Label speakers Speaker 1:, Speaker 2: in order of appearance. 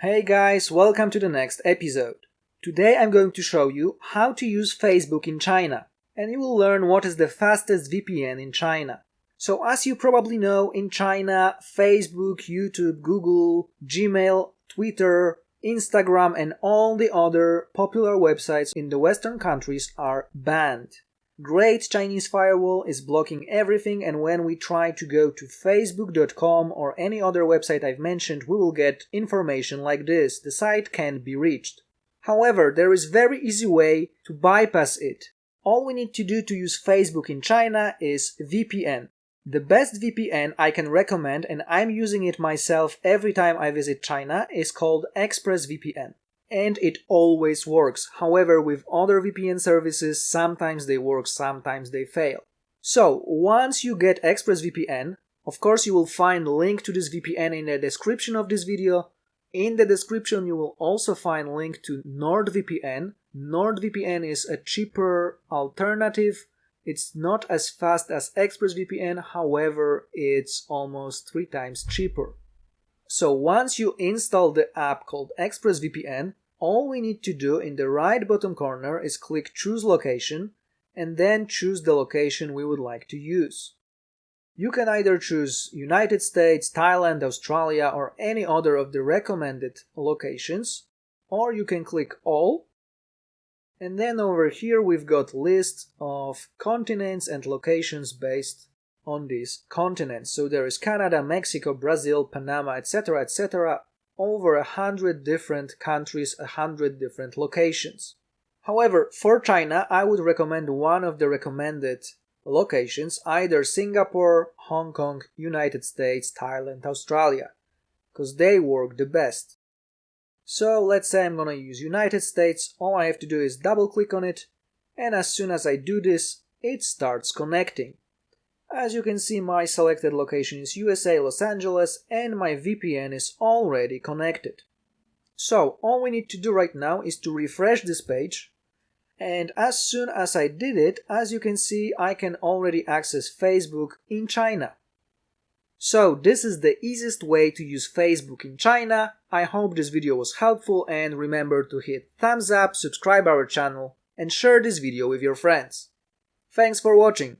Speaker 1: Hey guys, welcome to the next episode. Today I'm going to show you how to use Facebook in China, and you will learn what is the fastest VPN in China. So as you probably know, in China, Facebook, YouTube, Google, Gmail, Twitter, Instagram and all the other popular websites in the Western countries are banned. Great Chinese Firewall is blocking everything, and when we try to go to facebook.com or any other website I've mentioned, we will get information like this: the site can't be reached. However, there is a very easy way to bypass it. All we need to do to use Facebook in China is VPN. The best VPN I can recommend, and I'm using it myself every time I visit China, is called ExpressVPN. And it always works. However, with other VPN services, sometimes they work, sometimes they fail. So, once you get ExpressVPN, of course you will find a link to this VPN in the description of this video. In the description you will also find a link to NordVPN. NordVPN is a cheaper alternative. It's not as fast as ExpressVPN, however, it's almost 3 times cheaper. So once you install the app called ExpressVPN, all we need to do in the right bottom corner is click Choose Location and then choose the location we would like to use. You can either choose United States, Thailand, Australia or any other of the recommended locations, or you can click All, and then over here we've got list of continents and locations based on these continents. So there is Canada, Mexico, Brazil, Panama, etc., etc. Over 100 different countries, 100 different locations. However, for China, I would recommend one of the recommended locations, either Singapore, Hong Kong, United States, Thailand, Australia, because they work the best. So let's say I'm gonna use United States. All I have to do is double click on it, and as soon as I do this, it starts connecting. As you can see, my selected location is USA, Los Angeles, and my VPN is already connected. So all we need to do right now is to refresh this page, and as soon as I did it, as you can see, I can already access Facebook in China. So this is the easiest way to use Facebook in China. I hope this video was helpful, and remember to hit thumbs up, subscribe our channel, and share this video with your friends. Thanks for watching.